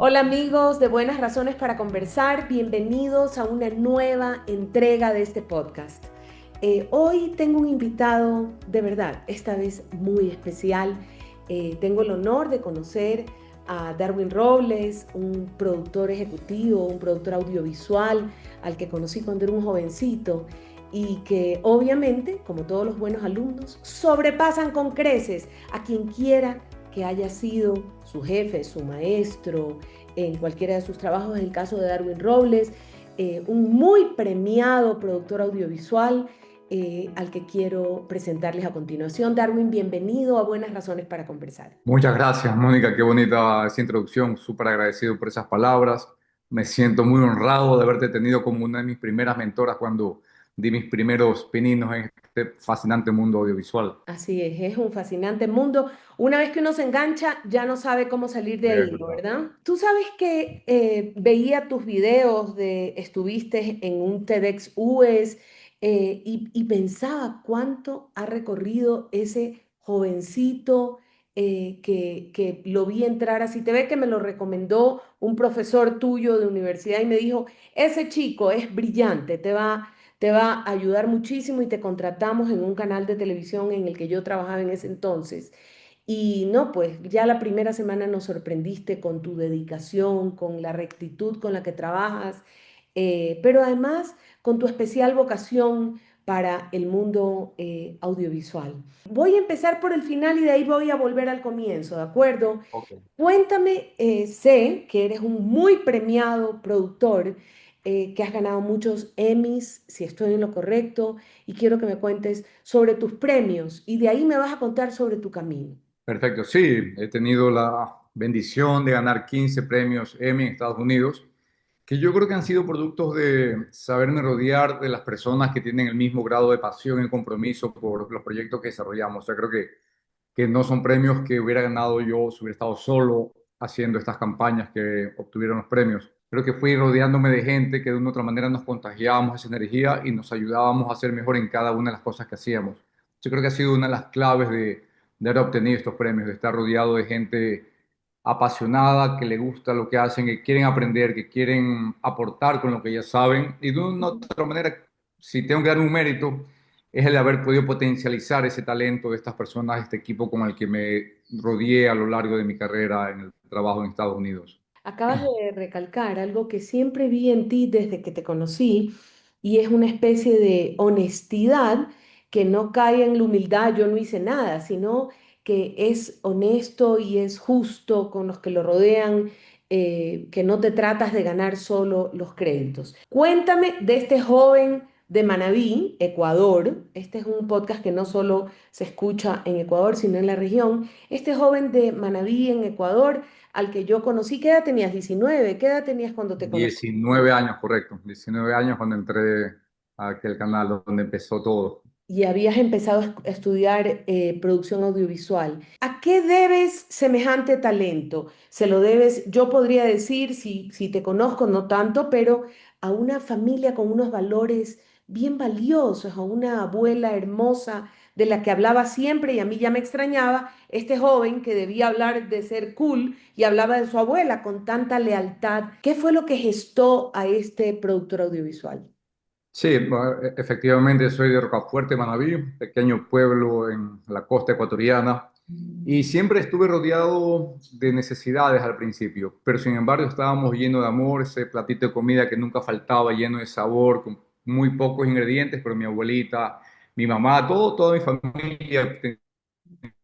Hola amigos de Buenas Razones para Conversar, bienvenidos a una nueva entrega de este podcast. Hoy tengo un invitado de verdad, esta vez muy especial. Tengo el honor de conocer a Darwin Robles, un productor ejecutivo, un productor audiovisual al que conocí cuando era un jovencito y que obviamente, como todos los buenos alumnos, sobrepasan con creces a quien quiera que haya sido su jefe, su maestro, en cualquiera de sus trabajos. Es el caso de Darwin Robles, un muy premiado productor audiovisual al que quiero presentarles a continuación. Darwin, bienvenido a Buenas Razones para Conversar. Muchas gracias, Mónica. Qué bonita esa introducción. Súper agradecido por esas palabras. Me siento muy honrado de haberte tenido como una de mis primeras mentoras cuando di mis primeros pininos en este fascinante mundo audiovisual. Así es un fascinante mundo. Una vez que uno se engancha, ya no sabe cómo salir de Es ahí, ¿no? verdad. ¿Verdad? Tú sabes que veía tus videos de estuviste en un TEDx US y pensaba cuánto ha recorrido ese jovencito que lo vi entrar así. Te ve que me lo recomendó un profesor tuyo de universidad y me dijo, ese chico es brillante, te va a ayudar muchísimo y te contratamos en un canal de televisión en el que yo trabajaba en ese entonces. Y no, pues ya la primera semana nos sorprendiste con tu dedicación, con la rectitud con la que trabajas, pero además con tu especial vocación para el mundo audiovisual. Voy a empezar por el final y de ahí voy a volver al comienzo, ¿de acuerdo? Ok. Cuéntame, sé que eres un muy premiado productor, que has ganado muchos Emmys, si estoy en lo correcto, y quiero que me cuentes sobre tus premios y de ahí me vas a contar sobre tu camino. Perfecto. Sí, he tenido la bendición de ganar 15 premios Emmy en Estados Unidos, que yo creo que han sido productos de saberme rodear de las personas que tienen el mismo grado de pasión y compromiso por los proyectos que desarrollamos. O sea, creo que no son premios que hubiera ganado yo si hubiera estado solo haciendo estas campañas que obtuvieron los premios. Creo que fui rodeándome de gente que de una u otra manera nos contagiábamos esa energía y nos ayudábamos a ser mejor en cada una de las cosas que hacíamos. Yo creo que ha sido una de las claves de haber obtenido estos premios, de estar rodeado de gente apasionada, que le gusta lo que hacen, que quieren aprender, que quieren aportar con lo que ya saben. Y de una u otra manera, si tengo que dar un mérito, es el haber podido potencializar ese talento de estas personas, este equipo con el que me rodeé a lo largo de mi carrera en el trabajo en Estados Unidos. Acabas de recalcar algo que siempre vi en ti desde que te conocí y es una especie de honestidad que no cae en la humildad, yo no hice nada, sino que es honesto y es justo con los que lo rodean, que no te tratas de ganar solo los créditos. Cuéntame de este joven de Manabí, Ecuador. Este es un podcast que no solo se escucha en Ecuador, sino en la región. Este joven de Manabí en Ecuador al que yo conocí. ¿Qué edad tenías? 19. ¿Qué edad tenías cuando te conocí? 19 años, correcto. 19 años cuando entré a aquel canal donde empezó todo. Y habías empezado a estudiar producción audiovisual. ¿A qué debes semejante talento? Se lo debes, yo podría decir, si te conozco, no tanto, pero a una familia con unos valores bien valiosos, a una abuela hermosa de la que hablaba siempre y a mí ya me extrañaba, este joven que debía hablar de ser cool y hablaba de su abuela con tanta lealtad. ¿Qué fue lo que gestó a este productor audiovisual? Sí, bueno, efectivamente soy de Rocafuerte, Manabí, pequeño pueblo en la costa ecuatoriana, y siempre estuve rodeado de necesidades al principio, pero sin embargo estábamos llenos de amor, ese platito de comida que nunca faltaba, lleno de sabor, con muy pocos ingredientes, pero mi abuelita, mi mamá, toda mi familia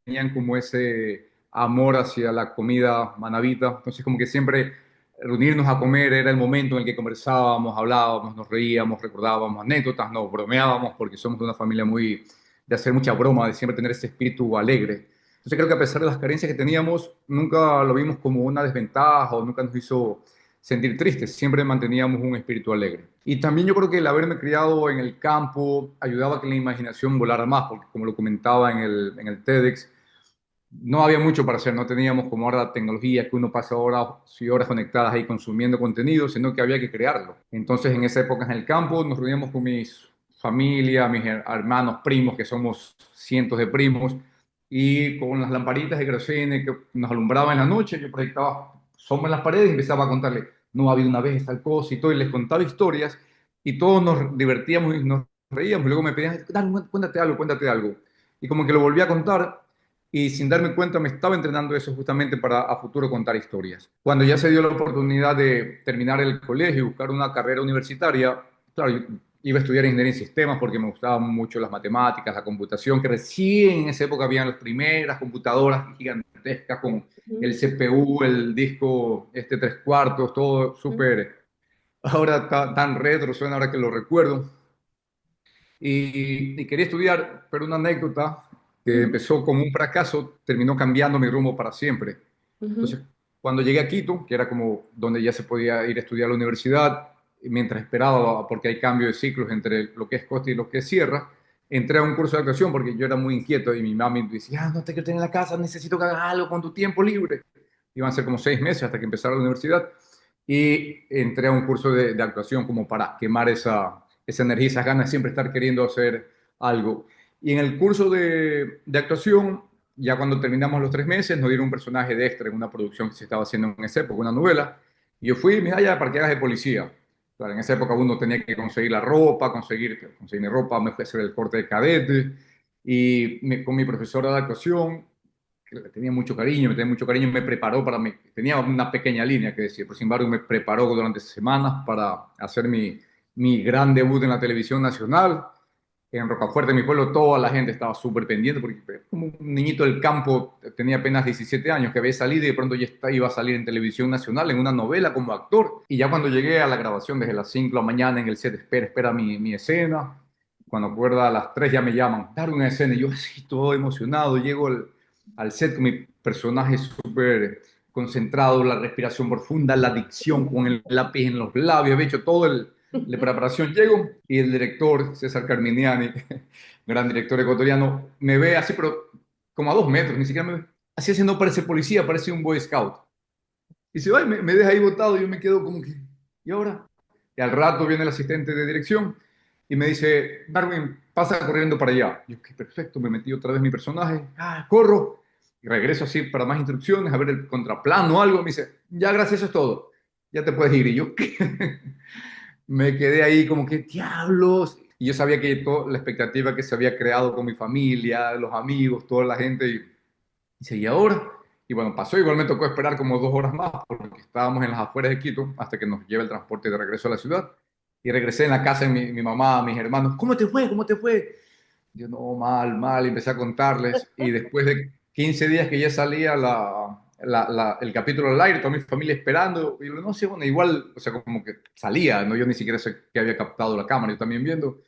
tenían como ese amor hacia la comida manabita. Entonces, como que siempre reunirnos a comer era el momento en el que conversábamos, hablábamos, nos reíamos, recordábamos anécdotas, nos bromeábamos, porque somos de una familia muy de hacer mucha broma, de siempre tener ese espíritu alegre. Entonces, creo que a pesar de las carencias que teníamos, nunca lo vimos como una desventaja o nunca nos hizo sentir tristes, siempre manteníamos un espíritu alegre. Y también yo creo que el haberme criado en el campo ayudaba a que la imaginación volara más, porque como lo comentaba en el TEDx, no había mucho para hacer, no teníamos como ahora la tecnología que uno pasa horas y horas conectadas ahí consumiendo contenido, sino que había que crearlo. Entonces, en esa época en el campo nos reuníamos con mis familia, mis hermanos, primos, que somos cientos de primos, y con las lamparitas de querosene que nos alumbraban en la noche, yo proyectaba sombra en las paredes y empezaba a contarle, no, había una vez tal cosa y todo, y les contaba historias y todos nos divertíamos y nos reíamos. Y luego me pedían, "Dale, cuéntate algo, cuéntate algo". Y como que lo volví a contar y sin darme cuenta me estaba entrenando eso justamente para a futuro contar historias. Cuando ya se dio la oportunidad de terminar el colegio y buscar una carrera universitaria, claro, yo iba a estudiar ingeniería en sistemas porque me gustaban mucho las matemáticas, la computación, que recién en esa época habían las primeras computadoras gigantescas con el Ujú, CPU, el disco este tres cuartos, todo ujú, súper, ahora tan retro, suena ahora que lo recuerdo. Y quería estudiar, pero una anécdota que ujú, empezó como un fracaso terminó cambiando mi rumbo para siempre. ujú, Entonces, cuando llegué a Quito, que era como donde ya se podía ir a estudiar a la universidad, y mientras esperaba, porque hay cambio de ciclos entre lo que es costa y lo que es sierra, entré a un curso de actuación porque yo era muy inquieto y mi mami decía, no te quiero tener en la casa, necesito que hagas algo con tu tiempo libre. Iban a ser como 6 meses hasta que empezara la universidad y entré a un curso de actuación como para quemar esa energía, esas ganas de siempre estar queriendo hacer algo. Y en el curso de actuación, ya cuando terminamos los 3 meses, nos dieron un personaje de extra en una producción que se estaba haciendo en esa época, una novela. Y yo fui, mira, ya para que hagas de policía. Claro, en esa época uno tenía que conseguir la ropa, conseguir mi ropa, me fui a hacer el corte de cadete. Y con mi profesora de actuación, que le tenía mucho cariño, me tenía mucho cariño, me preparó para mí. Tenía una pequeña línea que decía, pero sin embargo me preparó durante semanas para hacer mi gran debut en la televisión nacional. En Rocafuerte, mi pueblo, toda la gente estaba súper pendiente porque como un niñito del campo, tenía apenas 17 años, que había salido y de pronto iba a salir en televisión nacional, en una novela como actor. Y ya cuando llegué a la grabación desde las 5 de la mañana en el set, espera mi escena. Cuando acuerda a las 3 ya me llaman, dar una escena. Y yo así todo emocionado, llego al set con mi personaje súper concentrado, la respiración profunda, la dicción con el lápiz en los labios, había hecho todo la preparación. Llego y el director, César Carminiani, gran director ecuatoriano, me ve así, pero como a 2 metros, ni siquiera me ve. Así haciendo, parece policía, parece un Boy Scout. Y se va y me deja ahí botado y yo me quedo como que, ¿y ahora? Y al rato viene el asistente de dirección y me dice, Darwin, pasa corriendo para allá. Yo, qué perfecto, me metí otra vez mi personaje, corro, y regreso así para más instrucciones, a ver el contraplano o algo. Me dice, ya, gracias, eso es todo, ya te puedes ir. Y yo, ¿qué? Me quedé ahí como que, diablos. Y yo sabía que toda la expectativa que se había creado con mi familia, los amigos, toda la gente, y dice, ¿y ahora? Y bueno, pasó, igual me tocó esperar como 2 horas más, porque estábamos en las afueras de Quito, hasta que nos lleve el transporte de regreso a la ciudad. Y regresé en la casa de mi mamá, mis hermanos, ¿cómo te fue? ¿Cómo te fue? Yo, no, mal, mal, y empecé a contarles. Y después de 15 días que ya salía el capítulo al aire, toda mi familia esperando, y yo, no sé, bueno, igual, o sea, como que salía, ¿no? Yo ni siquiera sé que había captado la cámara, yo también viendo.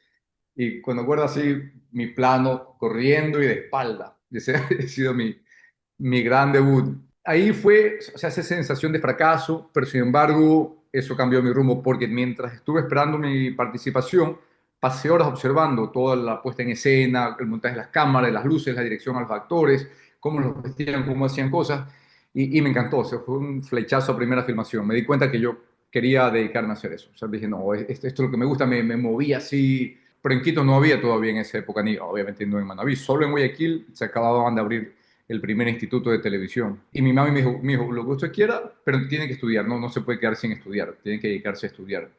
Y cuando acuerdo así, mi plano, corriendo y de espalda. Y ese ha sido mi gran debut. Ahí fue, o sea, esa sensación de fracaso, pero sin embargo, eso cambió mi rumbo porque mientras estuve esperando mi participación, pasé horas observando toda la puesta en escena, el montaje de las cámaras, las luces, la dirección a los actores, cómo los vestían, cómo hacían cosas, y me encantó. O sea, fue un flechazo a primera filmación. Me di cuenta que yo quería dedicarme a hacer eso. O sea, dije, no, esto es lo que me gusta, me moví así. Pero en Quito no había todavía en esa época, ni obviamente no en Manaví, solo en Guayaquil se acababan de abrir el primer instituto de televisión. Y mi mamá me dijo, lo que usted quiera, pero tiene que estudiar, no se puede quedar sin estudiar, tiene que dedicarse a estudiar.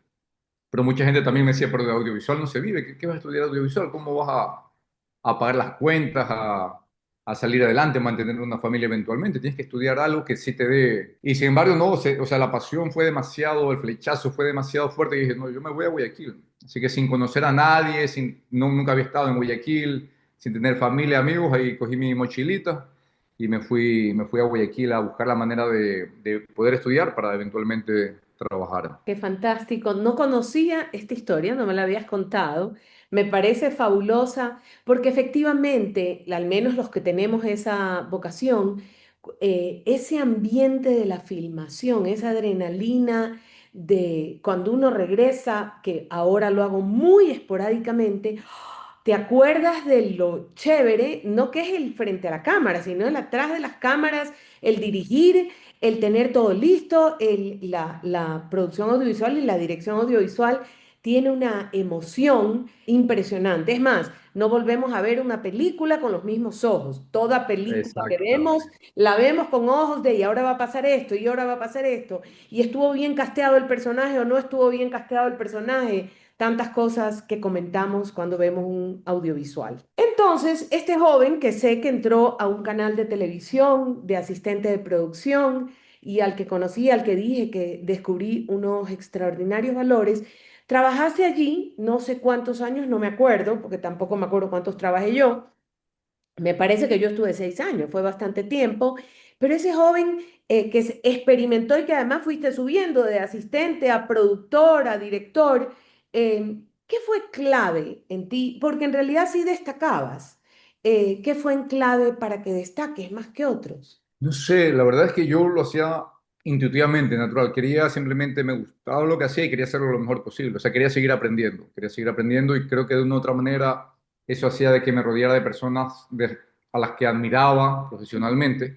Pero mucha gente también me decía, pero de audiovisual no se vive, ¿qué vas a estudiar audiovisual? ¿Cómo vas a pagar las cuentas, a salir adelante, a mantener una familia eventualmente? Tienes que estudiar algo que sí te dé. Y sin embargo, no, o sea, la pasión fue demasiado, el flechazo fue demasiado fuerte y dije, no, yo me voy a Guayaquil. Así que sin conocer a nadie, nunca había estado en Guayaquil, sin tener familia, amigos, ahí cogí mi mochilita y me fui a Guayaquil a buscar la manera de poder estudiar para eventualmente trabajar. Qué fantástico. No conocía esta historia, no me la habías contado. Me parece fabulosa porque efectivamente, al menos los que tenemos esa vocación, ese ambiente de la filmación, esa adrenalina de cuando uno regresa, que ahora lo hago muy esporádicamente, te acuerdas de lo chévere, no que es el frente a la cámara, sino el atrás de las cámaras, el dirigir, el tener todo listo, la producción audiovisual y la dirección audiovisual. tiene una emoción impresionante. Es más, no volvemos a ver una película con los mismos ojos. Toda película que vemos, Exactamente. la vemos con ojos de y ahora va a pasar esto, y ahora va a pasar esto. Y estuvo bien casteado el personaje o no estuvo bien casteado el personaje. Tantas cosas que comentamos cuando vemos un audiovisual. Entonces, este joven que sé que entró a un canal de televisión de asistente de producción y al que conocí, al que dije que descubrí unos extraordinarios valores, trabajaste allí, no sé cuántos años, no me acuerdo, porque tampoco me acuerdo cuántos trabajé yo. Me parece que yo estuve 6 años, fue bastante tiempo, pero ese joven experimentó y que además fuiste subiendo de asistente a productor, a director, ¿qué fue clave en ti? Porque en realidad sí destacabas. ¿Qué fue en clave para que destaques más que otros? No sé, la verdad es que yo lo hacía intuitivamente, natural. Quería simplemente, me gustaba lo que hacía y quería hacerlo lo mejor posible. O sea, quería seguir aprendiendo y creo que de una u otra manera eso hacía de que me rodeara de personas a las que admiraba profesionalmente.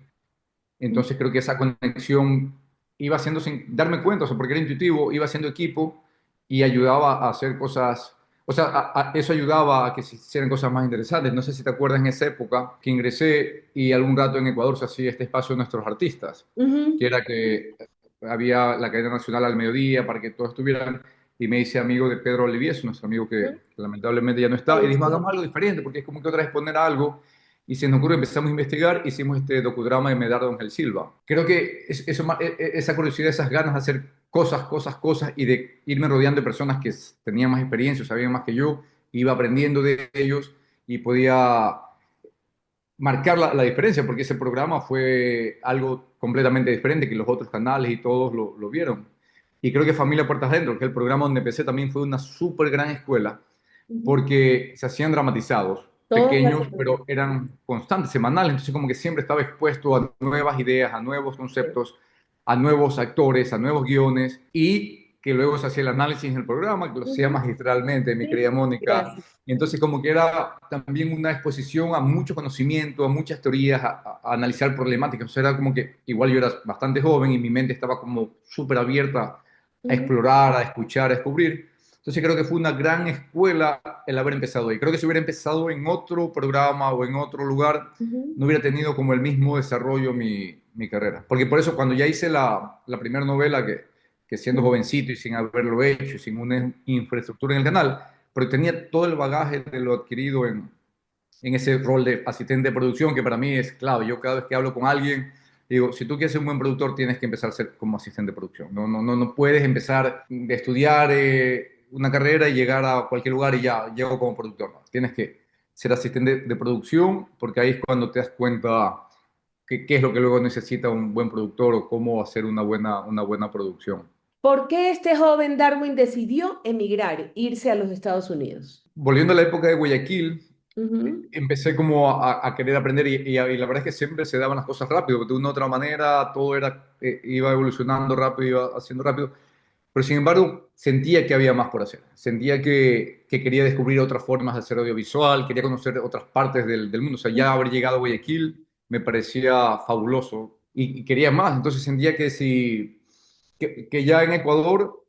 Entonces creo que esa conexión iba haciendo sin darme cuenta, o sea, porque era intuitivo, iba haciendo equipo y ayudaba a hacer cosas, o sea, eso ayudaba a que se hicieran cosas más interesantes. No sé si te acuerdas en esa época que ingresé y algún rato en Ecuador se hacía este espacio de nuestros artistas, que Ujú, era que había la cadena nacional al mediodía para que todos estuvieran. Y me hice amigo de Pedro Olivies, nuestro amigo ujú. que lamentablemente ya no está, y dijimos, Falleció. hagamos algo diferente, porque es como que otra vez poner algo y se nos ocurrió, empezamos a investigar, hicimos este docudrama de Medardo Ángel Silva. Creo que esa curiosidad, esas ganas de hacer cosas y de irme rodeando de personas que tenían más experiencia, sabían más que yo, iba aprendiendo de ellos y podía marcar la diferencia, porque ese programa fue algo completamente diferente que los otros canales y todos lo vieron. Y creo que Familia Puertas Adentro, que el programa donde empecé también fue una súper gran escuela, Ujú. porque se hacían dramatizados, Todas las pequeños, semanas. pero eran constantes, semanales, entonces como que siempre estaba expuesto a nuevas ideas, a nuevos conceptos, a nuevos actores, a nuevos guiones, y que luego se hacía el análisis en el programa, que lo hacía Ujú. magistralmente, mi querida Sí, Mónica. gracias. Y entonces como que era también una exposición a mucho conocimiento, a muchas teorías, a analizar problemáticas. O sea, era como que igual yo era bastante joven y mi mente estaba como súper abierta a Ujú, explorar, a escuchar, a descubrir. Entonces creo que fue una gran escuela el haber empezado ahí. Creo que si hubiera empezado en otro programa o en otro lugar, ujú, no hubiera tenido como el mismo desarrollo mi carrera. Porque por eso cuando ya hice la primera novela, que siendo ujú, jovencito y sin haberlo hecho, sin una infraestructura en el canal, pero tenía todo el bagaje de lo adquirido en ese rol de asistente de producción, que para mí es clave. Yo cada vez que hablo con alguien, digo, si tú quieres ser un buen productor, tienes que empezar a ser como asistente de producción. No puedes empezar de estudiar una carrera y llegar a cualquier lugar y ya llego como productor. No, tienes que ser asistente de producción, porque ahí es cuando te das cuenta qué es lo que luego necesita un buen productor o cómo hacer una buena producción. ¿Por qué este joven Darwin decidió emigrar, irse a los Estados Unidos? Volviendo a la época de Guayaquil, Ujú, empecé como a querer aprender y la verdad es que siempre se daban las cosas rápido, de una u otra manera todo iba evolucionando rápido, iba haciendo rápido, pero sin embargo sentía que había más por hacer, sentía que quería descubrir otras formas de hacer audiovisual, quería conocer otras partes del mundo, o sea, ya haber llegado a Guayaquil me parecía fabuloso y quería más, entonces sentía que ya en Ecuador,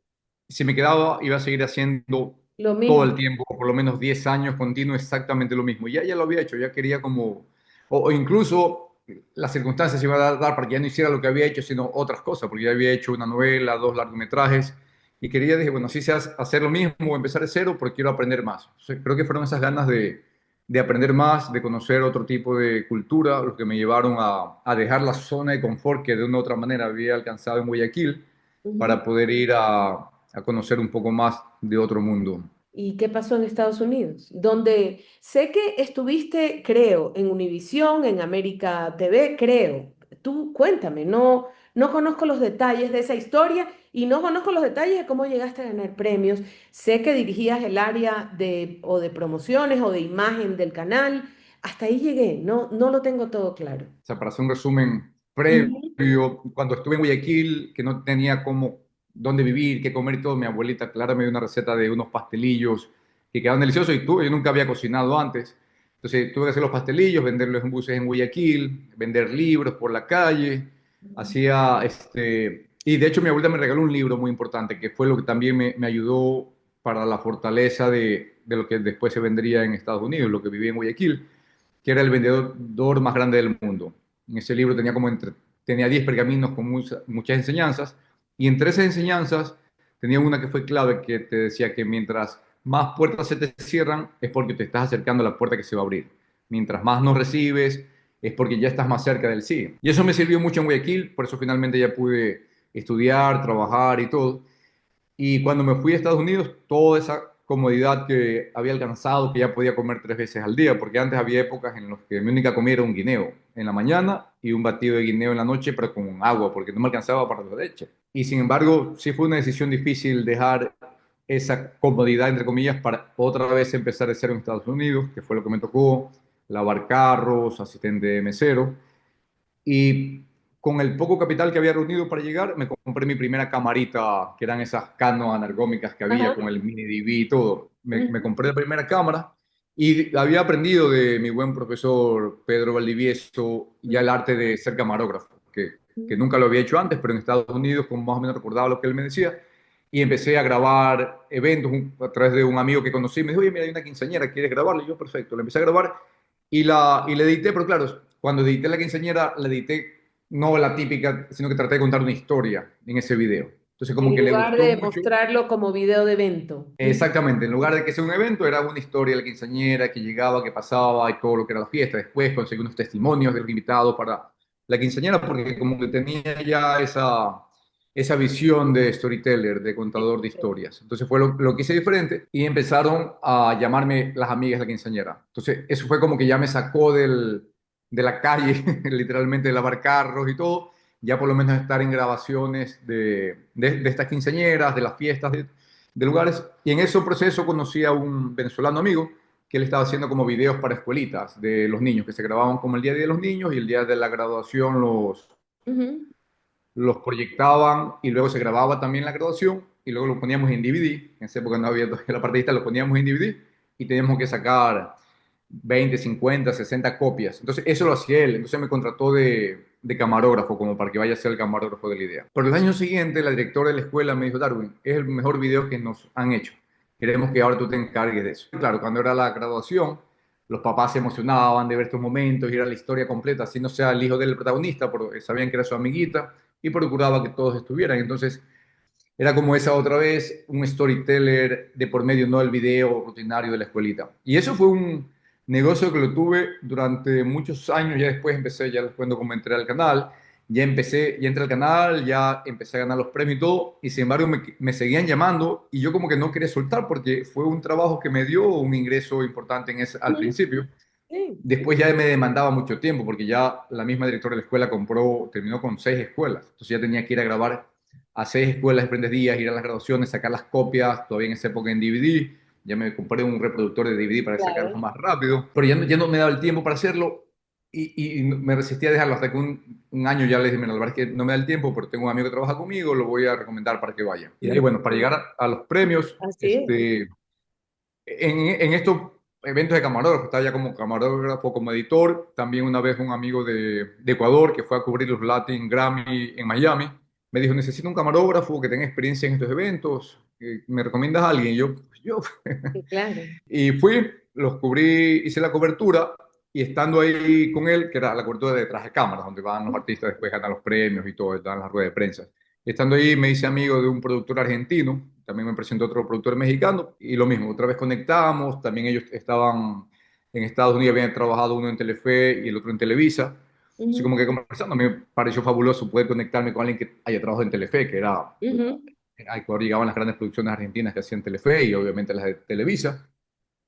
si me quedaba, iba a seguir haciendo lo todo mismo. el tiempo, por lo menos 10 años continuo, exactamente lo mismo. Ya lo había hecho, ya quería como, o incluso las circunstancias iban a dar para que ya no hiciera lo que había hecho, sino otras cosas, porque ya había hecho una novela, dos largometrajes, y quería, dije, bueno, si sea hacer lo mismo o empezar de cero, porque quiero aprender más. O sea, creo que fueron esas ganas de aprender más, de conocer otro tipo de cultura, los que me llevaron a dejar la zona de confort que de una u otra manera había alcanzado en Guayaquil Ujú. para poder ir a conocer un poco más de otro mundo. ¿Y qué pasó en Estados Unidos? Donde sé que estuviste, creo, en Univisión, en América TV, creo. Tú cuéntame, no conozco los detalles de esa historia y no conozco los detalles de cómo llegaste a ganar premios. Sé que dirigías el área de o de promociones o de imagen del canal. Hasta ahí llegué, no lo tengo todo claro. O sea, para hacer un resumen Ujú, previo, cuando estuve en Guayaquil, que no tenía dónde vivir, qué comer y todo, mi abuelita Clara me dio una receta de unos pastelillos que quedaban deliciosos y yo nunca había cocinado antes. Entonces tuve que hacer los pastelillos, venderlos en buses en Guayaquil, vender libros por la calle. Y de hecho mi abuelita me regaló un libro muy importante, que fue lo que también me ayudó para la fortaleza de lo que después se vendría en Estados Unidos, lo que vivía en Guayaquil, que era el vendedor más grande del mundo. En ese libro tenía 10 pergaminos con muchas enseñanzas, y entre esas enseñanzas tenía una que fue clave, que te decía que mientras más puertas se te cierran, es porque te estás acercando a la puerta que se va a abrir. Mientras más no recibes, es porque ya estás más cerca del sí. Y eso me sirvió mucho en Guayaquil, por eso finalmente ya pude estudiar, trabajar y todo. Y cuando me fui a Estados Unidos, toda esa comodidad que había alcanzado, que ya podía comer 3 veces al día, porque antes había épocas en las que mi única comida era un guineo en la mañana y un batido de guineo en la noche, pero con agua, porque no me alcanzaba para la leche. Y sin embargo, sí fue una decisión difícil dejar esa comodidad, entre comillas, para otra vez empezar de cero en Estados Unidos, que fue lo que me tocó, lavar carros, asistente de mesero. Y con el poco capital que había reunido para llegar, me compré mi primera camarita, que eran esas Canon analgómicas que había Ajá. con el mini DV y todo. Me Ujú, compré la primera cámara y había aprendido de mi buen profesor Pedro Valdivieso ya el arte de ser camarógrafo, que ujú, nunca lo había hecho antes, pero en Estados Unidos, como más o menos recordaba lo que él me decía, y empecé a grabar eventos a través de un amigo que conocí. Me dijo, oye, mira, hay una quinceañera, ¿quieres grabarla? Y yo, perfecto, la empecé a grabar y la edité, pero claro, cuando edité la quinceañera, la edité no la típica, sino que traté de contar una historia en ese video. Entonces como en que le lugar gustó de mucho. mostrarlo como video de evento. Ujú, Exactamente, en lugar de que sea un evento, era una historia de la quinceañera que llegaba, que pasaba y todo lo que era la fiesta. Después conseguí unos testimonios de los invitados para la quinceañera porque como que tenía ya esa visión de storyteller, de contador de historias. Entonces fue lo que hice diferente y empezaron a llamarme las amigas de la quinceañera. Entonces eso fue como que ya me sacó de la calle, literalmente de lavar carros y todo, ya por lo menos estar en grabaciones de estas quinceañeras, de las fiestas, de lugares. Y en ese proceso conocí a un venezolano amigo que él estaba haciendo como videos para escuelitas de los niños, que se grababan como el día de los niños y el día de la graduación ujú, los proyectaban y luego se grababa también la graduación y luego lo poníamos en DVD. En esa época no había todavía la partidista, lo poníamos en DVD y teníamos que sacar 20, 50, 60 copias. Entonces eso lo hacía él. Entonces me contrató de camarógrafo como para que vaya a ser el camarógrafo de la idea. Pero el año siguiente la directora de la escuela me dijo, Darwin, es el mejor video que nos han hecho. Queremos que ahora tú te encargues de eso. Y claro, cuando era la graduación, los papás se emocionaban de ver estos momentos y era la historia completa, así no sea el hijo del protagonista, porque sabían que era su amiguita y procuraba que todos estuvieran. Entonces, era como esa otra vez, un storyteller de por medio, no el video rutinario de la escuelita. Y eso fue un negocio que lo tuve durante muchos años. Ya después empecé, ya les cuento cómo entré al canal. Ya entré al canal, ya empecé a ganar los premios y todo. Y sin embargo, me seguían llamando y yo como que no quería soltar porque fue un trabajo que me dio un ingreso importante al ujú. principio. Sí, Después ya me demandaba mucho tiempo porque ya la misma directora de la escuela terminó con 6 escuelas. Entonces ya tenía que ir a grabar a 6 escuelas de diferentes días, ir a las graduaciones, sacar las copias, todavía en esa época en DVD. Ya me compré un reproductor de DVD para sacarlo claro. más rápido, pero ya no me daba el tiempo para hacerlo y me resistía a dejarlo hasta que un año ya le dije, mira, la verdad es que no me da el tiempo, pero tengo un amigo que trabaja conmigo, lo voy a recomendar para que vaya. Y de ahí, bueno, para llegar a los premios, Así es. en estos eventos de camarógrafo, estaba ya como camarógrafo, como editor, también una vez un amigo de Ecuador que fue a cubrir los Latin Grammy en Miami, me dijo, necesito un camarógrafo que tenga experiencia en estos eventos, ¿me recomiendas a alguien? Y yo, Sí, claro. y fui, los cubrí, hice la cobertura y estando ahí con él, que era la cobertura de detrás de cámaras, donde van los artistas después ganan los premios y todo, dan las ruedas de prensa. Y estando ahí me hice amigo de un productor argentino, también me presentó otro productor mexicano y lo mismo, otra vez conectamos, también ellos estaban en Estados Unidos, habían trabajado uno en Telefe y el otro en Televisa. Así Ujú, como que conversando, me pareció fabuloso poder conectarme con alguien que haya trabajado en Telefe, que era, ujú. a Ecuador llegaban las grandes producciones argentinas que hacían Telefe y obviamente las de Televisa.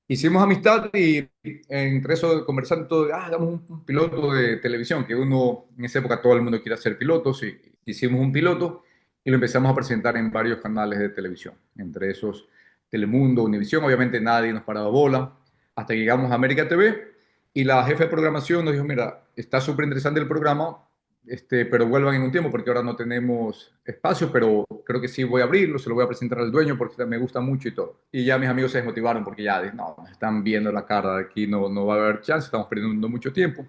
Hicimos amistad y entre eso conversando todo, hagamos un piloto de televisión, que uno, en esa época todo el mundo quiere hacer pilotos, y hicimos un piloto y lo empezamos a presentar en varios canales de televisión, entre esos Telemundo, Univisión, obviamente nadie nos paraba bola, hasta que llegamos a América TV y la jefe de programación nos dijo, mira, está súper interesante el programa, pero vuelvan en un tiempo porque ahora no tenemos espacio, pero creo que sí voy a abrirlo, se lo voy a presentar al dueño porque me gusta mucho y todo. Y ya mis amigos se desmotivaron porque ya, no, nos están viendo la cara, aquí no va a haber chance, estamos perdiendo mucho tiempo.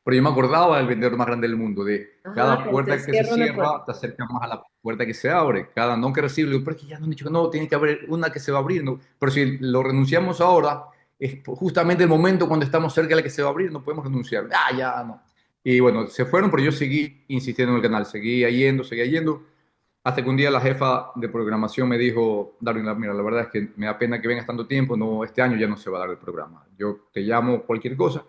pero yo me acordaba del vendedor más grande del mundo, de Ajá, cada que te puerta que se cierra una puerta. cierra, te acerca más a la puerta que se abre, cada no que recibe, digo, pero es que ya nos han dicho que no, tiene que haber una que se va a abrir, ¿no? Pero si lo renunciamos ahora, es justamente el momento cuando estamos cerca de la que se va a abrir, no podemos renunciar. Ah, ya, no. Y bueno, se fueron, pero yo seguí insistiendo en el canal, seguía yendo, hasta que un día la jefa de programación me dijo, Darwin, mira, la verdad es que me da pena que vengas tanto tiempo, no, este año ya no se va a dar el programa. Yo te llamo cualquier cosa,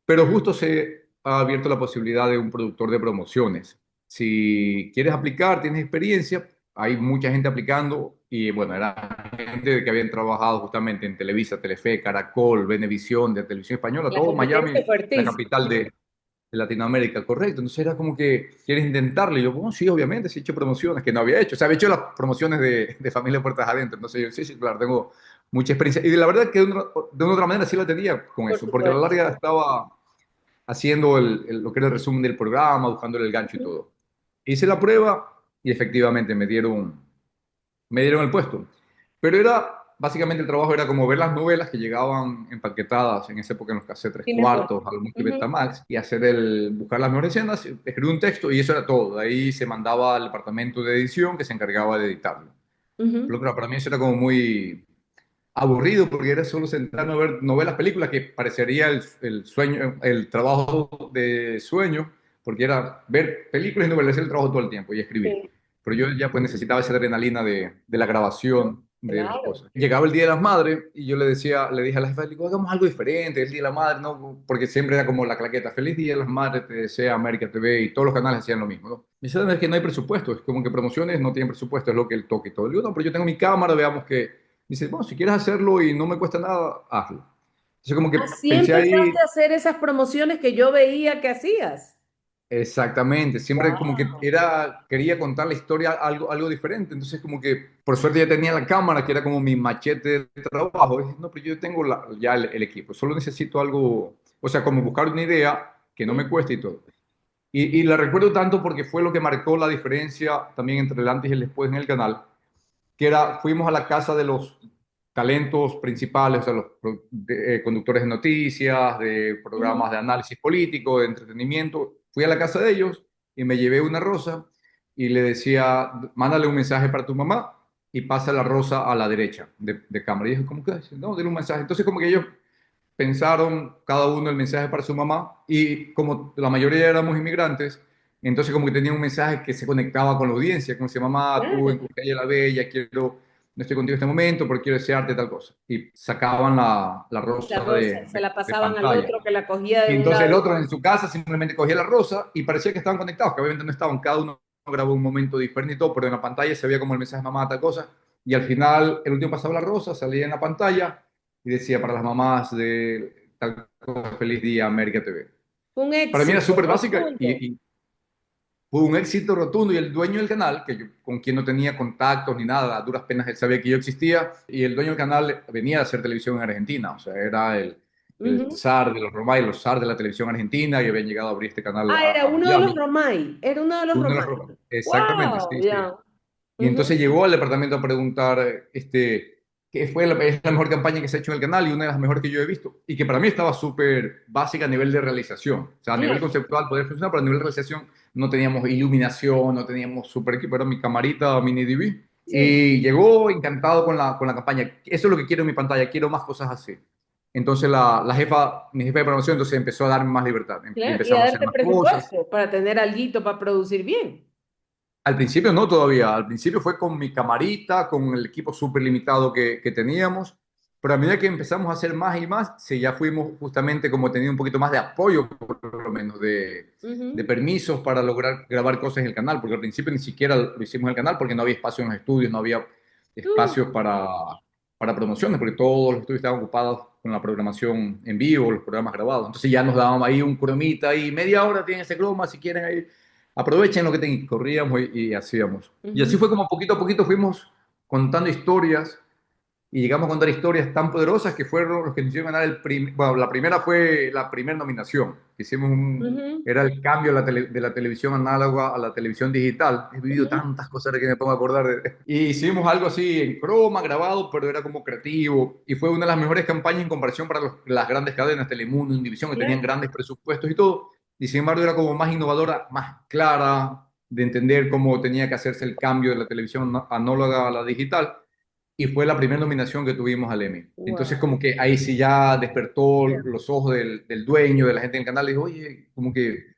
pero justo se ha abierto la posibilidad de un productor de promociones. Si quieres aplicar, tienes experiencia, hay mucha gente aplicando y bueno, era gente que habían trabajado justamente en Televisa, Telefe, Caracol, Venevisión, de Televisión Española, La todo competencia Miami, es la fuertísima. capital de Latinoamérica, correcto. Entonces era como que, ¿quieres intentarlo? Y yo, bueno, sí, obviamente, sí he hecho promociones que no había hecho. O sea, había hecho las promociones de Familia Puertas Adentro. Entonces yo, sí, sí, claro, tengo mucha experiencia. Y la verdad que de una otra manera sí la tenía con Por eso, porque a la supuesto. larga estaba haciendo lo que era el resumen del programa, buscándole el gancho y todo. Hice la prueba y efectivamente me dieron el puesto. Pero era, básicamente el trabajo era como ver las novelas que llegaban empaquetadas en esa época en los cassettes tres Sí, me acuerdo. cuartos, algún Ujú, Betamax, y buscar las mejores escenas, escribir un texto y eso era todo. De ahí se mandaba al departamento de edición que se encargaba de editarlo. ujú. Pero claro, para mí eso era como muy aburrido porque era solo sentarme a ver novelas, películas, que parecería el sueño, el trabajo de sueño, porque era ver películas y novelas, hacer el trabajo todo el tiempo y escribir. Sí, Pero yo ya pues necesitaba esa adrenalina de la grabación de las claro. cosas. Llegaba el Día de las Madres y yo le dije a la jefa, le digo, hagamos algo diferente, el Día de la Madre, ¿no? Porque siempre era como la claqueta, Feliz Día de las Madres, te desea América TV y todos los canales hacían lo mismo, ¿no? Me dice, "No, es que no hay presupuesto, es como que promociones no tienen presupuesto, es lo que el toque y todo". Le digo, no, pero yo tengo mi cámara, veamos que dice, bueno, si quieres hacerlo y no me cuesta nada, hazlo. Entonces como que Así pensé empezaste ahí, a hacer esas promociones que yo veía que hacías. exactamente, siempre como que Wow. quería contar la historia algo diferente, entonces como que por suerte ya tenía la cámara, que era como mi machete de trabajo. Y dije, no, pero yo tengo ya el equipo, solo necesito algo, o sea, como buscar una idea que no me cueste y todo. Y la recuerdo tanto porque fue lo que marcó la diferencia también entre el antes y el después en el canal, que era, fuimos a la casa de los talentos principales, o sea, los conductores de noticias, de Ujú. programas de análisis político, de entretenimiento. Fui a la casa de ellos y me llevé una rosa y le decía, mándale un mensaje para tu mamá y pasa la rosa a la derecha de cámara. Y dije, ¿cómo que? No, dile un mensaje. Entonces como que ellos pensaron cada uno el mensaje para su mamá y como la mayoría éramos inmigrantes, entonces como que tenía un mensaje que se conectaba con la audiencia, como decía, mamá, tú en Claro. Cuscaya la Bella, no estoy contigo en este momento, pero quiero desearte tal cosa. Y sacaban la La rosa rosa, se la de pasaban al pantalla. otro que la cogía de Y un entonces el lado. otro en su casa simplemente cogía la rosa y parecía que estaban conectados, que obviamente no estaban, cada uno grabó un momento diferente y todo, pero en la pantalla se veía como el mensaje mamá, tal cosa. Y al final el último pasaba la rosa, salía en la pantalla y decía para las mamás de tal cosa, feliz día, América TV. Un Para mí era éxito súper básica rotundo. y fue un éxito rotundo y el dueño del canal, con quien no tenía contactos ni nada, a duras penas él sabía que yo existía y el dueño del canal venía a hacer televisión en Argentina, o sea, era el Ujú. zar de los Romay, los zar de la televisión argentina y habían llegado a abrir este canal Ah, era a uno de los Miami. Romay. Era uno de los Uno de los Romay. Romay. Exactamente, Wow, sí, sí. ya. Y Ujú. entonces llegó al departamento a preguntar, qué fue es la mejor campaña que se ha hecho en el canal y una de las mejores que yo he visto. Y que para mí estaba súper básica a nivel de realización. O sea, a nivel Claro. conceptual poder funcionar, pero a nivel de realización no teníamos iluminación, no teníamos super equipo, era mi camarita mini DV. Sí. Y llegó encantado con la campaña. Eso es lo que quiero en mi pantalla, quiero más cosas así. Entonces mi jefa de programación, entonces empezó a darme más libertad y Claro. Y a empezamos a hacer darte más cosas. presupuesto para tener alguito para producir bien. Al principio no todavía, al principio fue con mi camarita, con el equipo súper limitado que teníamos, pero a medida que empezamos a hacer más y más, sí, ya fuimos justamente como teniendo un poquito más de apoyo, por lo menos, de Ujú. permisos para lograr grabar cosas en el canal, porque al principio ni siquiera lo hicimos en el canal porque no había espacio en los estudios, no había Uh, espacios para promociones, porque todos los estudios estaban ocupados con la programación en vivo, los programas grabados. Entonces ya nos dábamos ahí un cromita ahí, media hora tienen ese croma, si quieren ahí aprovechen lo que tengan, corríamos y hacíamos. Y así ujú. fue como poquito a poquito fuimos contando historias y llegamos a contar historias tan poderosas que fueron los que nos hicieron ganar bueno, la primera fue la primera nominación. Ujú. Era el cambio de la televisión análoga a la televisión digital. He vivido Ujú. tantas cosas que me pongo a acordar. Y hicimos algo así en croma, grabado, pero era como creativo. Y fue una de las mejores campañas en comparación para las grandes cadenas, Telemundo, Univision, que tenían Claro. grandes presupuestos y todo. y sin embargo era como más innovadora, más clara, de entender cómo tenía que hacerse el cambio de la televisión análoga a la digital, y fue la primera nominación que tuvimos al Emmy. Entonces Wow. como que ahí sí ya despertó los ojos del dueño, de la gente del canal, y dijo, oye, como que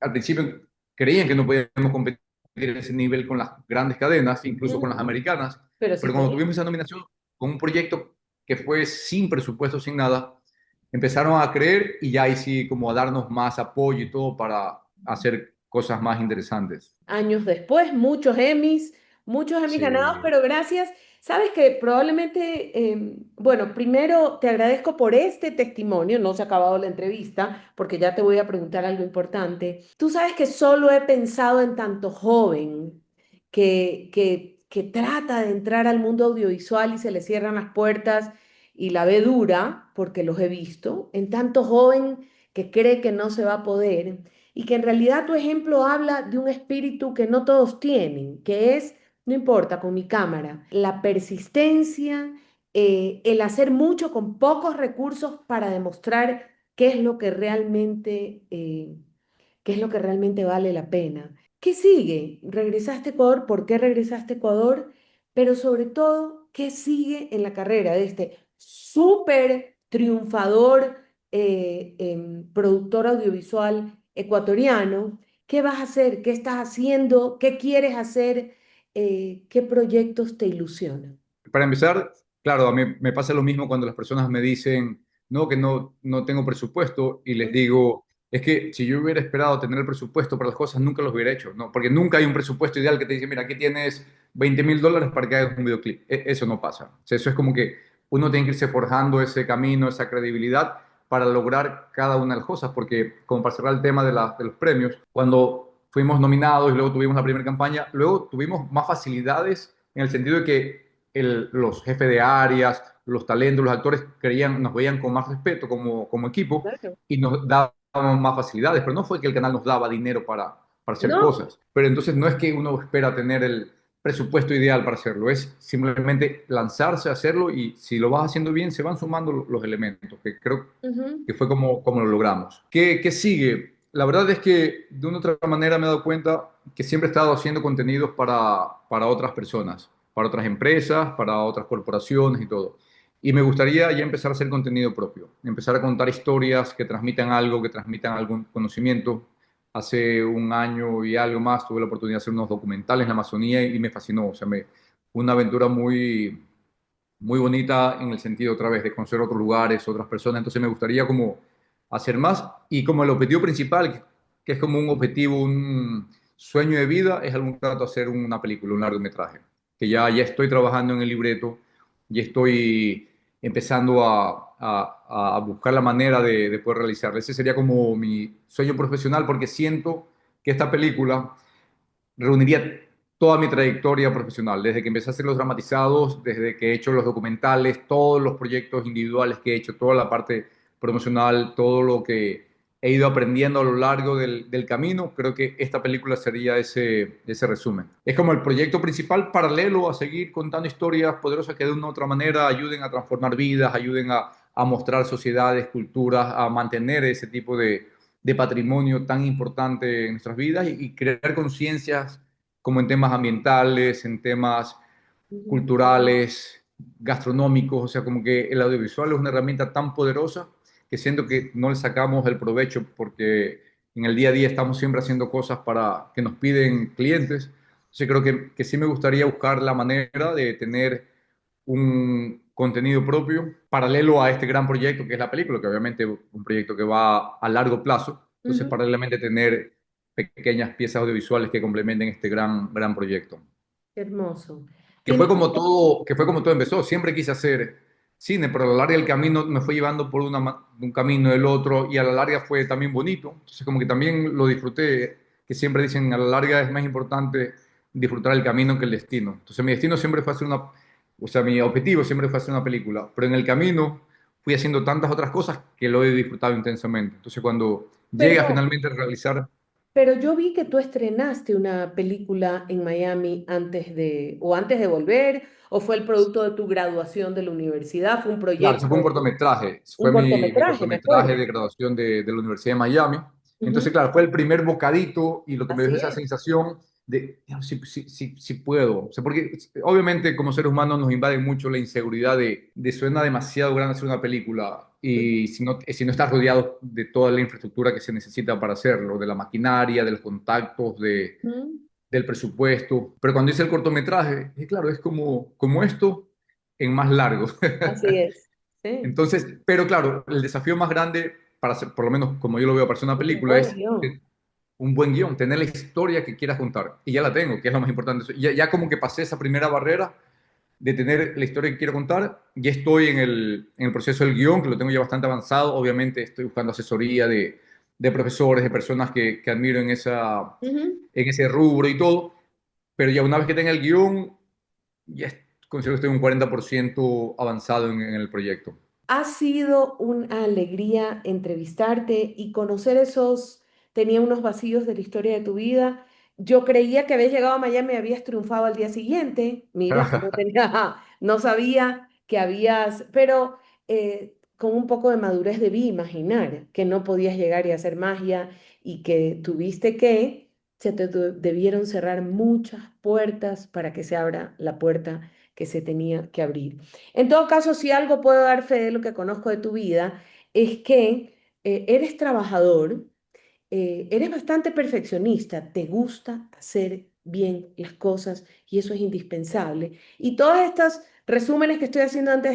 al principio creían que no podíamos competir en ese nivel con las grandes cadenas, incluso con las americanas, Pero sí pero cuando tuvimos podemos. esa nominación con un proyecto que fue sin presupuesto, sin nada, empezaron a creer y ya ahí sí como a darnos más apoyo y todo para hacer cosas más interesantes. Años después, muchos Emmys ganados, Sí. pero gracias. Sabes que probablemente, bueno, primero te agradezco por este testimonio, no se ha acabado la entrevista, porque ya te voy a preguntar algo importante. Tú sabes que solo he pensado en tanto joven que trata de entrar al mundo audiovisual y se le cierran las puertas y la ve dura, porque los he visto, en tanto joven que cree que no se va a poder y que en realidad tu ejemplo habla de un espíritu que no todos tienen, que es, no importa, con mi cámara, la persistencia, el hacer mucho con pocos recursos para demostrar qué es lo que realmente, qué es lo que realmente vale la pena. ¿Qué sigue? ¿Regresaste a Ecuador? ¿Por qué regresaste a Ecuador? Pero sobre todo, ¿qué sigue en la carrera de este súper triunfador productor audiovisual ecuatoriano? ¿Qué vas a hacer? ¿Qué estás haciendo? ¿Qué quieres hacer? ¿Qué proyectos te ilusionan? Para empezar, claro, a mí me pasa lo mismo cuando las personas me dicen, no, que no tengo presupuesto y les digo, es que si yo hubiera esperado tener el presupuesto para las cosas, nunca los hubiera hecho, ¿no? Porque nunca hay un presupuesto ideal que te dice, mira, aquí tienes $20,000 para que hagas un videoclip. Eso no pasa. O sea, eso es como que uno tiene que irse forjando ese camino, esa credibilidad para lograr cada una de las cosas, porque como para cerrar el tema de los premios, cuando fuimos nominados y luego tuvimos la primera campaña, luego tuvimos más facilidades en el sentido de que los jefes de áreas, los talentos, los actores nos veían con más respeto como equipo Claro. y nos daban más facilidades, pero no fue que el canal nos daba dinero para hacer No. cosas. Pero entonces no es que uno espera tener el presupuesto ideal para hacerlo, es simplemente lanzarse a hacerlo y si lo vas haciendo bien, se van sumando los elementos, que creo Ujú, que fue como lo logramos. ¿Qué sigue? La verdad es que de una u otra manera me he dado cuenta que siempre he estado haciendo contenidos para otras personas, para otras empresas, para otras corporaciones y todo. Y me gustaría ya empezar a hacer contenido propio, empezar a contar historias que transmitan algo, que transmitan algún conocimiento. Hace un año y algo más tuve la oportunidad de hacer unos documentales en la Amazonía y me fascinó. O sea, una aventura muy bonita en el sentido otra vez de conocer otros lugares, otras personas. Entonces me gustaría como hacer más y como el objetivo principal, que es como un objetivo, un sueño de vida, es algún rato hacer una película, un largometraje, que ya estoy trabajando en el libreto, ya estoy empezando a buscar la manera de poder realizarlo. Ese sería como mi sueño profesional porque siento que esta película reuniría toda mi trayectoria profesional, desde que empecé a hacer los dramatizados, desde que he hecho los documentales, todos los proyectos individuales que he hecho, toda la parte promocional, todo lo que he ido aprendiendo a lo largo del camino, creo que esta película sería ese resumen. Es como el proyecto principal paralelo a seguir contando historias poderosas que de una u otra manera ayuden a transformar vidas, ayuden a mostrar sociedades, culturas, a mantener ese tipo de patrimonio tan importante en nuestras vidas y crear conciencias como en temas ambientales, en temas ujú, culturales, gastronómicos, o sea, como que el audiovisual es una herramienta tan poderosa que siento que no le sacamos el provecho porque en el día a día estamos siempre haciendo cosas para que nos piden clientes. Entonces creo que sí me gustaría buscar la manera de tener un contenido propio paralelo a este gran proyecto que es la película, que obviamente es un proyecto que va a largo plazo. Entonces, ujú. paralelamente tener pequeñas piezas audiovisuales que complementen este gran proyecto. Qué hermoso. Que fue Tienes como todo, que fue como todo empezó. Siempre quise hacer cine, pero a la larga del camino me fue llevando por un camino del otro y a la larga fue también bonito. Entonces como que también lo disfruté, que siempre dicen a la larga es más importante disfrutar el camino que el destino. Entonces mi destino siempre fue hacer o sea, mi objetivo siempre fue hacer una película, pero en el camino fui haciendo tantas otras cosas que lo he disfrutado intensamente. Entonces cuando llega Pero, finalmente a realizar. pero yo vi que tú estrenaste una película en Miami antes de volver, o fue el producto de tu graduación de la universidad, fue un Claro, eso fue un proyecto, cortometraje. un Fue mi cortometraje, me cortometraje acuerdo. de graduación de la Universidad de Miami. Entonces, Ujú. claro, fue el primer bocadito y lo que me dio Así esa es. sensación de, "Ya, sí, sí, sí, sí puedo". O sea, porque obviamente como seres humanos nos invade mucho la inseguridad de suena demasiado grande hacer una película y si no estás rodeado de toda la infraestructura que se necesita para hacerlo, de la maquinaria, de los contactos, Ujú. del presupuesto. Pero cuando hice el cortometraje, claro, es como esto en más largo. Así es. Sí. Entonces, pero claro, el desafío más grande, para hacer, por lo menos como yo lo veo para hacer una Un película, buen es guión. un buen guión, tener la historia que quieras contar. Y ya la tengo, que es lo más importante. Ya como que pasé esa primera barrera de tener la historia que quiero contar, ya estoy en el proceso del guión, que lo tengo ya bastante avanzado. Obviamente estoy buscando asesoría de profesores, de personas que admiro Ujú. en ese rubro y todo. Pero ya una vez que tenga el guión, ya considero que estoy un 40% avanzado en el proyecto. Ha sido una alegría entrevistarte y conocer tenía unos vacíos de la historia de tu vida. Yo creía que habías llegado a Miami y habías triunfado al día siguiente. Mira, no tenía, no sabía que habías, pero con un poco de madurez debí imaginar que no podías llegar y hacer magia y que tuviste que, debieron cerrar muchas puertas para que se abra la puerta que se tenía que abrir. En todo caso, si algo puedo dar fe de lo que conozco de tu vida, es que eres trabajador, eres bastante perfeccionista, te gusta hacer bien las cosas y eso es indispensable. Y todos estos resúmenes que estoy haciendo antes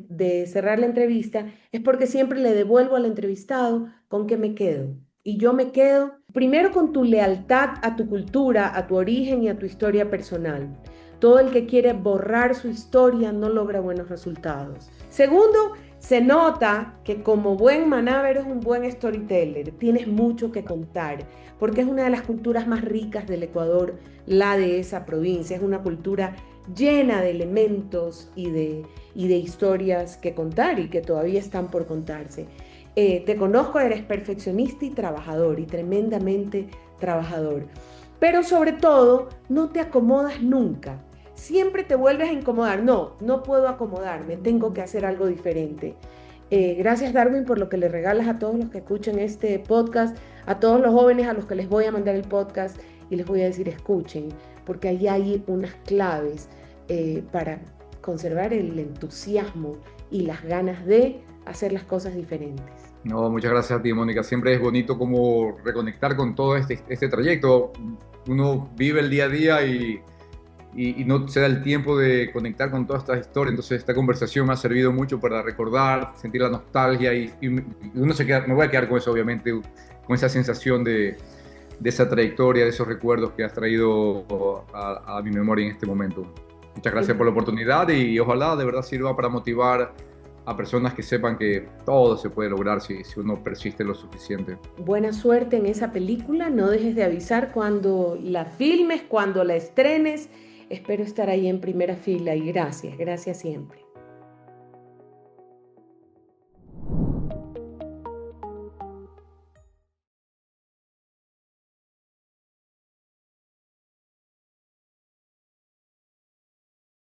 de cerrar la entrevista es porque siempre le devuelvo al entrevistado con qué me quedo. Y yo me quedo primero con tu lealtad a tu cultura, a tu origen y a tu historia personal. Todo el que quiere borrar su historia no logra buenos resultados. Segundo, se nota que como buen manáber eres un buen storyteller, tienes mucho que contar, porque es una de las culturas más ricas del Ecuador, la de esa provincia. Es una cultura llena de elementos y de historias que contar y que todavía están por contarse. Te conozco, eres perfeccionista y trabajador, y tremendamente trabajador. Pero sobre todo, no te acomodas nunca. Siempre te vuelves a incomodar. No, no puedo acomodarme, tengo que hacer algo diferente. Gracias, Darwin, por lo que le regalas a todos los que escuchen este podcast, a todos los jóvenes a los que les voy a mandar el podcast y les voy a decir escuchen, porque ahí hay unas claves para conservar el entusiasmo y las ganas de hacer las cosas diferentes. No, muchas gracias a ti, Mónica. Siempre es bonito como reconectar con todo este trayecto. Uno vive el día a día y no se da el tiempo de conectar con todas estas historias. Entonces, esta conversación me ha servido mucho para recordar, sentir la nostalgia y uno me voy a quedar con eso, obviamente, con esa sensación de esa trayectoria, de esos recuerdos que has traído a mi memoria en este momento. Muchas gracias por la oportunidad y ojalá de verdad sirva para motivar a personas que sepan que todo se puede lograr si uno persiste lo suficiente. Buena suerte en esa película. No dejes de avisar cuando la filmes, cuando la estrenes. Espero estar ahí en primera fila y gracias, gracias siempre.